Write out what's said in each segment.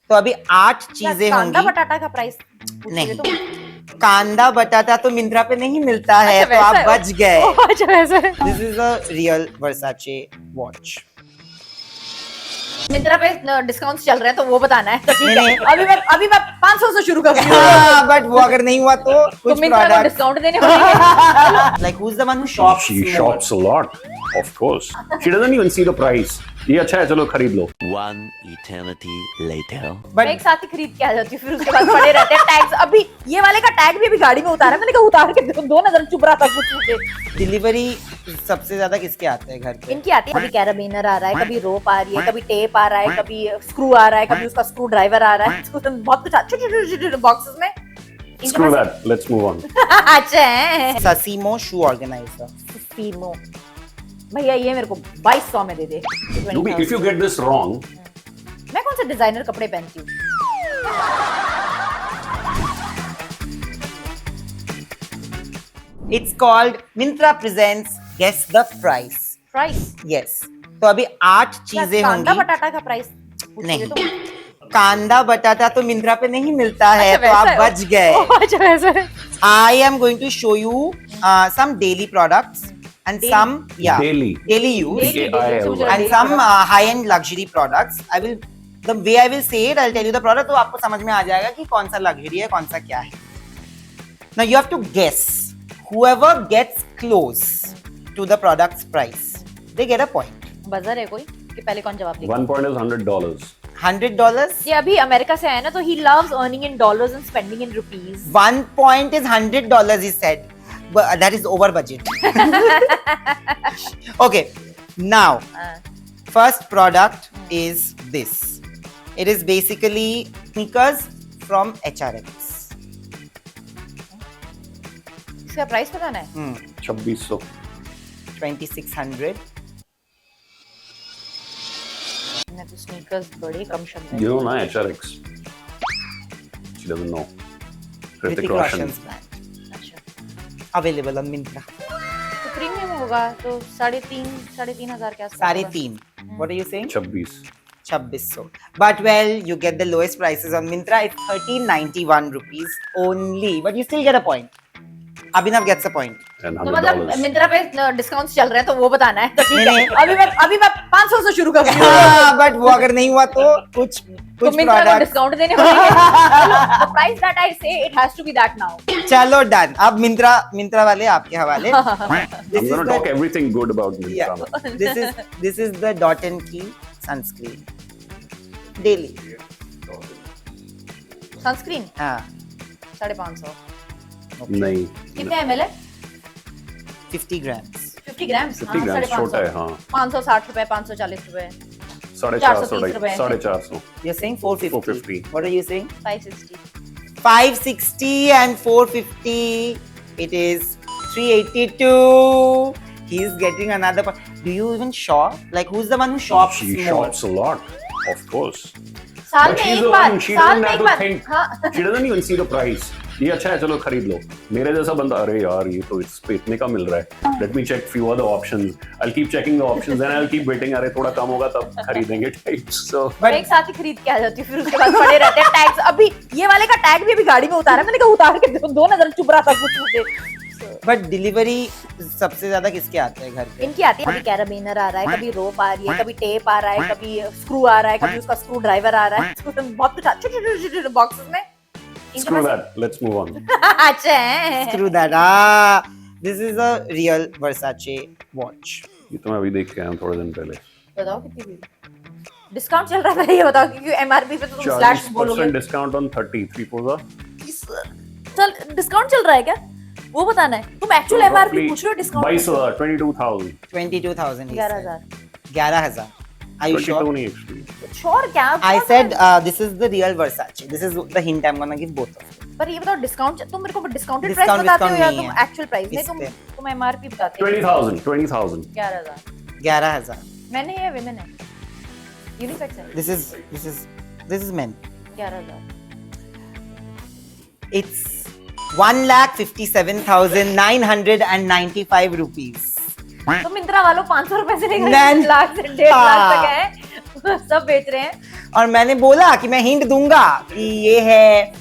तो अभी 8 चीजें कांदा होंगी। बटाटा का प्राइस नहीं, कांदा बटाटा तो मिंत्रा पे नहीं मिलता है, तो आप बच गए। अच्छा वैसे this is a real Versace watch. Myntra पे डिस्काउंट चल रहे हैं तो वो बताना है, तो ठीक नहीं, है। अभी मैं 500 से शुरू करूंगी। बट वो अगर नहीं हुआ तो तो कुछ मिंत्रा को प्रोडक्ट डिस्काउंट देने पड़ेंगे। like who's the one who shops She more? shops a lot, of course. She doesn't even see the price. ये अच्छा है, चलो खरीद लो। One eternity later. मैं एक साथ ही खरीद के आ जाती हूँ, फिर उसके बाद पड़े रहते हैं टैग्स। अभी ये वाले का टैग भी अभी गाड़ी में उतारा है, मैंने कहा उतार के दो नजर चुप रहा था कुछ मुझे। डिलीवरी सबसे ज्यादा किसके आते हैं घर पे? इनकी आती है, कभी कैराबिनर आ रहा है, कभी रोप आ रही है, कभी टेप आ रहा है, कभी स्क्रू आ रहा है, कभी उसका स्क्रू ड्राइवर आ रहा है, बहुत कुछ छोटे बॉक्सेस में। Screw that. Let's move on. अच्छा है। ससीमो शू ऑर्गेनाइजर। ससीमो भैया ये मेरे को 2200 में दे दे। Ruby, if you get this wrong, मैं कौन से डिजाइनर कपड़े पहनती हूँ? It's called Myntra presents Guess the Price. Price Yes. तो अभी 8 चीजें कांदा होंगी। बटाटा का प्राइस नहीं, कांदा बटाटा तो मिंत्रा पे नहीं मिलता है, तो आप बच गए। अच्छा वैसे I am going to show you some daily products and some Daily. use Daily. and some high-end luxury products. I will the way I will say it, I'll tell you the product, तो आपको समझ में आ जाएगा कि कौन सा luxury है, कौन सा क्या है. Now you have to guess. Whoever gets close to the product's price, they get a point. Buzzer है कोई कि पहले कौन जवाब देगा? 1 point is $100. $100. ये अभी अमेरिका से आया ना, तो he loves earning in dollars and spending in rupees. 1 point is $100, he said. But that is over budget. Okay, now first product is this. It is basically sneakers from HRX. इसका price बताना है? 2600. 2600. मैं तो sneakers बड़े कम शब्द हैं। You know na HRX. She doesn't know. Hrithik Roshan's brand. अच्छा Available on Myntra. तो प्रीमियम होगा तो 3,500 के आसपास। 3.5. What are you saying? 26. 2600. But well, you get the lowest prices on Myntra. It's 1391 rupees only. But you still get a point. Abhinav gets a point. And तो मतलब $100. मिंत्रा पे discount चल रहे हैं तो वो बताना है, तो ठीक नहीं, है। अभी मैं 500 से शुरू करूंगी। बट वो अगर नहीं हुआ तो कुछ तो मिंत्रा को प्रोडक्ट। डिस्काउंट देने पड़ेंगे। The price that I say, it has to be that now. चलो डन। अब मिंत्रा वाले आपके हवाले। I'm gonna talk everything good about Myntra. This is the Dot & Key sunscreen. Daily. Sunscreen हाँ 550। नहीं. कितने ml है? 50 grams. 50 ग्राम्स। 50 grams छोटा है, हाँ. 560 रुपए, 540 रुपए, 450. 430 You're saying 450. 450. What are you saying? 560। 560 and 450. It is 382. He's getting another point. Do you even shop? Like, who's the one who shops She more? shops a lot, of course. साल But में she's एक the bar, one. She साल doesn't में have एक to bar. think. हाँ। She doesn't even see the price. ये अच्छा है, चलो खरीद लो. मेरे जैसा बंदा, अरे यार ये तो इस पे इतने का मिल रहा है. Let me check few other options. I'll keep checking the options, then I'll keep waiting. अरे थोड़ा कम होगा तब खरीदेंगे. So मैं एक साथ ही खरीद के आ जाती हूँ, फिर उसके बाद पड़े रहते हैं टैग्स। अभी ये वाले का टैग भी अभी गाड़ी में उतारा है, मैंने कहा उतार के दो नजर चुप रहा था कुछ मुझे। बट डिलीवरी सबसे ज्यादा किसके आते हैं घर पे? इनकी आती है, कभी कैराबिनर आ रहा है, कभी रोप आ रही है, कभी टेप आ रहा है, कभी स्क्रू आ रहा है, कभी उसका स्क्रू ड्राइवर आ रहा है, बहुत कुछ छोटे बॉक्सेस में। screw that. Let's move on. अच्छा है। Screw that. This is a real Versace watch. ये तो मैं अभी देख के आया हूँ थोड़े दिन पहले. बताओ कितनी की? डिस्काउंट चल रहा था, ये बताओ, क्योंकि एमआरपी पे तो तुम स्लैश बोलोगे। 40% discount on 33 पोजा. चल डिस्काउंट चल रहा है क्या? वो बताना है। तुम एक्चुअल एमआरपी पूछ रहे हो, डिस्काउंट 22,000, 22,000. 22,000. 11,000। 11,000. Are you 22 sure? नहीं actually. श्योर क्या? I said this is the real Versace. This is the hint I'm gonna give both of you. पर ये बताओ डिस्काउंट, तुम मेरे को डिस्काउंटेड प्राइस Discount बताते हो या नहीं तुम है। Actual price? नहीं, इस पे। तुम एमआरपी बताते हो। 20,000. 11,000। 11,000. मैंने है विमेन है, यूनिसेक्स है। This is men. 11,000। It's 1,57,995 rupees. तो मिंत्रा वालों 500 रुपए से लेकर Then- 1 लाख से 1.5 लाख तक है, सब बेच रहे हैं। और मैंने बोला कि मैं हिंट दूंगा कि ये है,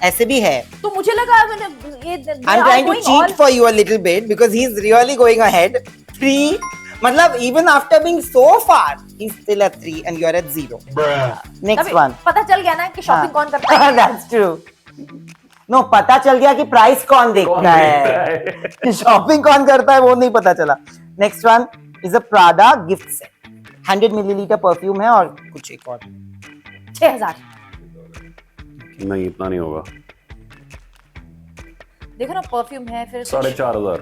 ऐसे भी है. तो मुझे लगा मैंने ये I'm trying to cheat for you a little bit because he's really going ahead. 3, मतलब even after being so far, he's still at 3 and you're at 0. Next one. पता चल गया ना कि शॉपिंग कौन करता है. That's true. No, पता चल गया कि प्राइस कौन देखता है. शॉपिंग कौन करता है वो नहीं पता चला. Next one is a Prada gift set. 100 milliliter perfume है और कुछ एक और. 6000. नहीं इतना नहीं होगा. देखो ना परफ्यूम है फिर 4500.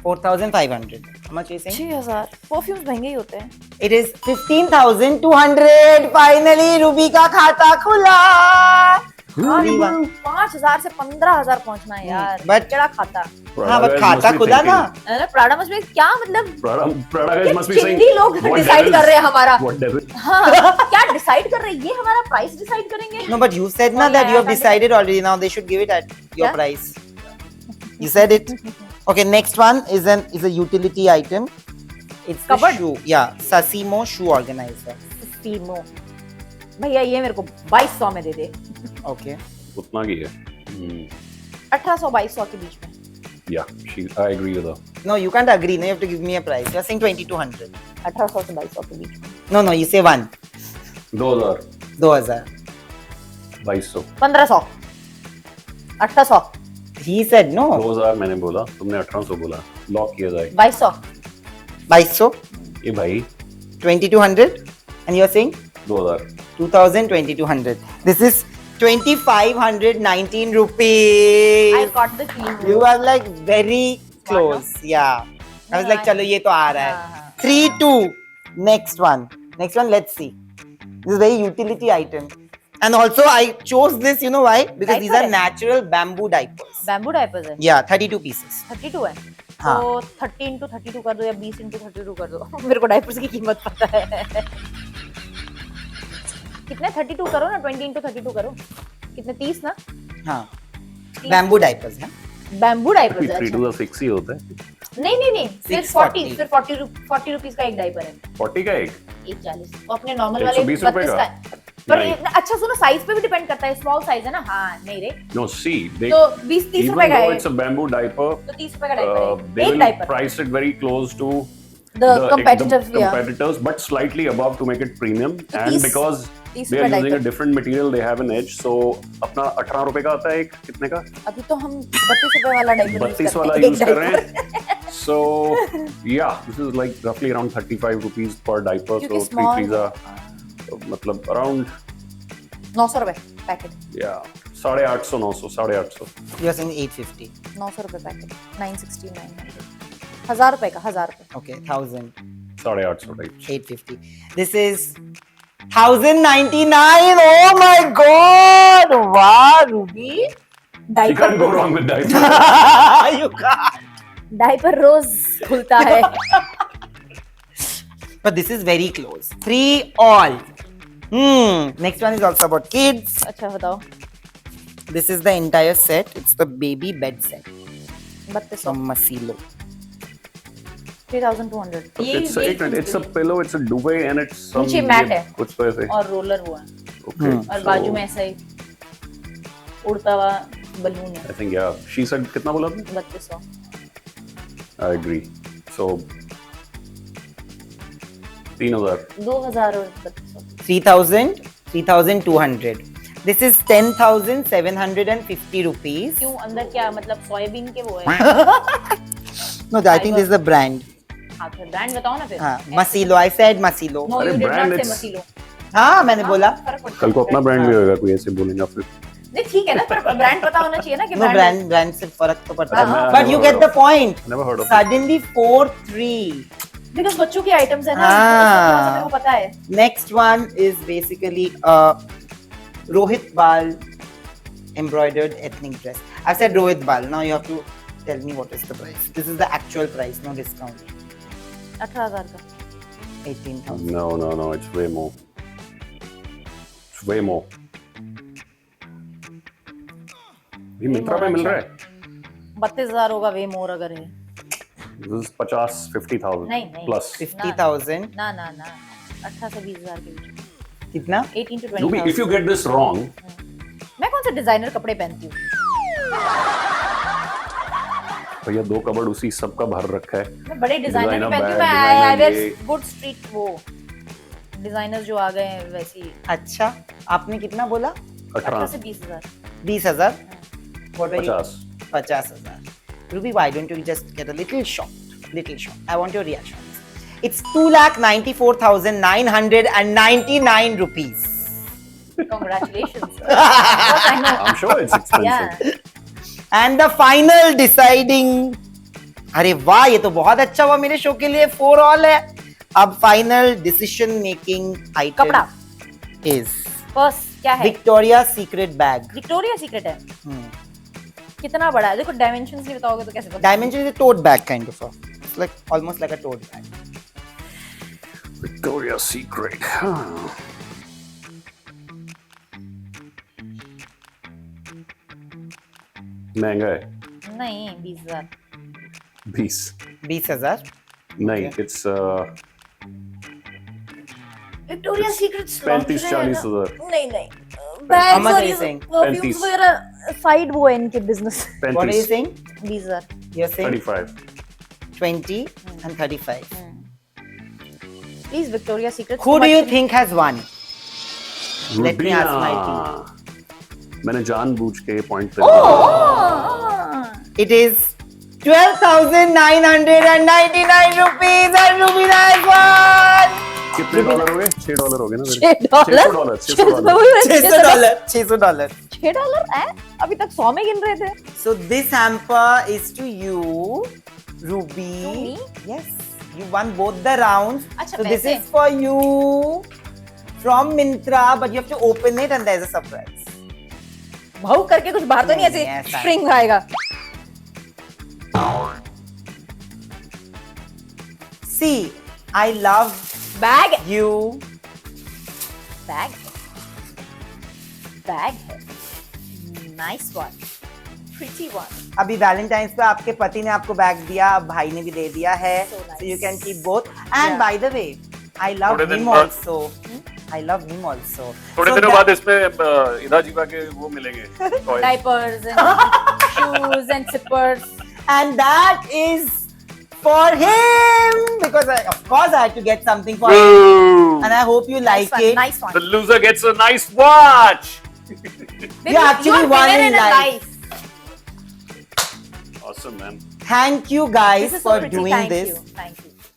4,500. How much is it? 6000. Perfumes महंगे ही होते हैं. It is 15,200. Finally, रूबी का खाता खुला. 5000 से 15000 पहुंचना है यार. But- क्या खाता. हाँ, बट खाता खुला ना. प्राडा मस्ट में क्या मतलब Prada guys ये must be saying, चिंदी लोग "What डिसाइड devil? कर रहे हैं हमारा. What devil?" हाँ क्या डिसाइड कर रहे हैं, ये हमारा प्राइस डिसाइड करेंगे. No, but you said na Oh, that yeah, you have yeah, decided already. Now they should give it at your Yeah. price. You said it. Okay, next one is a utility item. It's the Cupboard? shoe. Yeah, Sasimo shoe organizer. Simo. भैया ये मेरे को 2200 में दे दे. Okay. उतना की है. 1800-2200 के बीच में. Yeah, I agree with her. No, you can't agree. No, you have to give me a price. You're saying 2,200. 1800 से 2200 के बीच में. No, you say 1. 2000. 2,000. 2200. 1500. 1800. He said no. 2000 मैंने बोला, तुमने 1800 बोला. लॉक किया जाए. 2200. 2,200. ये भाई 2,200. And you're saying 2000. 2,000, 2,200. This is 2,519 rupees. I got the feeling. You are like very close. Yeah. I was No, like, I- चलो ये तो आ रहा हाँ, है. हाँ. 3-2. Next one. Next one. Let's see. This is very utility item. And also I chose this. You know why? Because these Diaper are है. natural bamboo diapers. Bamboo diapers है. Yeah, 32 pieces. 32 है. हाँ. तो 30 into 32 कर दो या 20 into 32 कर दो. मेरे को डायपर्स की कीमत पता है. कितने 32 करो ना, 20 into 32 करो. कितने 30 ना. हाँ. Bamboo diapers है. बैम्बू डायपर्स है. 3 अच्छा. to the 6 ही होता है. नहीं सिर्फ 640. 40 सिर्फ 40 रुपीस का एक डायपर है. 40 का एक. 140 वो अपने नॉर्मल वाले 120 रुपए 32 का? का है. पर नहीं. अच्छा सुनो, साइज पे भी डिपेंड करता है. स्मॉल साइज है ना. हाँ नहीं रे. No, see, they तो 20-30 रुपए even का though है. it's a bamboo diaper, तो 30 रुपए का डायपर है. they एक will diaper. price it very close to The competitive, yeah. competitors, but slightly above to make it premium. तो And 30 because 30 they are रुपए using a diaper. different material, they have an edge. So अपना 18 रुपए का आता है एक. कितने का? अभी तो हम 32 रुपए वाला डायपर 32 वाला एक यूज कर रहे डायपर. हैं. So yeah, this is like roughly around 35 rupees per diaper. क्योंकि So small 3 are मतलब around 900 रुपए packet. yeah 850 900 850. You are saying 850. 900 रुपए पैकेट. 960 900. 1000 रुपए का. 1000 रुपए. Okay, 1,000. 850 type. 850. This is 1,099. Oh my God! Wow, Ruby. You can't go diaper wrong with diaper. You can't. Diaper रोज खुलता है. But this is very close. 3 all. Next one is also about kids. अच्छा बताओ. This is the entire set. It's the baby bed set 3200. from Masilo. 3200. It's a pillow, it's a duvet, and it's some नीचे mat है. कुछ तो ऐसे. और roller हुआ है. Okay. और so बाजू में ऐसा ही उड़ता हुआ बलून है. I think yeah. She said कितना बोला आपने? 3200. I agree. So 3000. 2000 और 3200. 3,000, 3,200. This is 10,750 rupees. क्यों अंदर क्या मतलब सोयाबीन के वो है. No, I think this is the brand. हाँ फिर ब्रांड बताओ ना फिर. हाँ, Masilo. I said Masilo. No, अरे you did brand not say it's- मसीलो. हाँ, मैंने बोला. फर्क पड़ता है. कल को अपना ब्रांड भी होगा कोई ऐसे बोलेंगे फिर. नहीं ठीक है ना, पर ब्रांड पता होना चाहिए ना कि No, brand से फर्क तो पड़ता हाँ, है. But you get the point. Never heard of it. Suddenly 4-3. Because बच्चों के आइटम्स है ना. हाँ. तो मेरे को पता है. Next one is basically Rohit Bal embroidered ethnic dress. I said Rohit Bal. Now you have to tell me what is the price. This is the actual price, no discount. 18000 का. 18,000. No, it's way more. It's way more. ये मिंत्रा पे मिल रहा है. 32000 होगा वे मोर अगर है. This is 50,000 नहीं. plus. 50,000. ना 18 से 20000 के बीच. कितना? 18 to Ruby, 20,000. if you get this wrong, मैं कौन से डिजाइनर कपड़े पहनती हूँ? भैया 2 कबड़ उसी सब का भर रखा है. मैं बड़े डिजाइनर Designer पहनती हूँ. bag, मैं आई designer वेयर ये. गुड स्ट्रीट वो डिजाइनर्स जो आ गए हैं वैसी. अच्छा, आपने कितना बोला? 18 से 18, 20,000. 20,000? What are you? 50. 50,000. Ruby, why don't you just get a little short? Little short. I want your reaction. It's 2,94,999 rupees. Congratulations. Yes, I know. I'm sure it's expensive. Yeah. And the final deciding. अरे वाह, ये तो बहुत अच्छा हुआ मेरे show के लिए. 4 all है. अब final decision making item कपड़ा. is पर्स क्या है? Victoria's Secret bag. Victoria secret है. Hmm. कितना बड़ा है? देखो डायमेंशंस नहीं बताओगे तो कैसे पता? Dimension is a tote bag kind of. It's like almost like a tote bag. Victoria's Secret. महंगा है. नहीं 20,000. 20. 20,000. नहीं, it's विक्टोरिया सीक्रेट 35-40 हजार. नहीं नहीं. How much are you saying? Perfumes 35. वगैरह साइड वो है इनके business. What are you 35, saying? 20,000. You're saying 35. 20 and 35. Please Victoria secret. Who do you think has won? Let me ask my Rubina. मैंने जानबूझ के पॉइंट पे It is 12,999 rupees and Rubina has won. कितने dollar हो गए? $6 हो गए ना? $6. $600. $600. $6 है? अभी तक 100 में गिन रहे थे. So this hamper is to you, Ruby. To me? Yes, you won both the rounds. अच्छा, So this पैसे. is for you from Myntra, but you have to open it and there's a surprise. भाव करके कुछ बाहर तो नहीं नहीं, ऐसे ऐसा स्ट्रिंग आएगा. See, I love bag you. Bag bag है. Nice one. Pretty one. अभी वैलेंटाइंस पे आपके पति ने आपको बैग दिया, अब भाई ने भी दे दिया है. So nice. So you can keep both. And Yeah. by the way, I love थोड़े दिन him बाद- also. I love him also. थोड़े So दिनों that- बाद इसमें इधा जीवा के वो मिलेंगे toys. Diapers and shoes and sippers. and that is for him because of course I had to get something for him, Boo! and I hope you like it. Nice one. The loser gets a nice watch. Baby, actually you're won winner in a life. Awesome, man. Thank you guys This is for so pretty. doing Thank this. you. Thank you.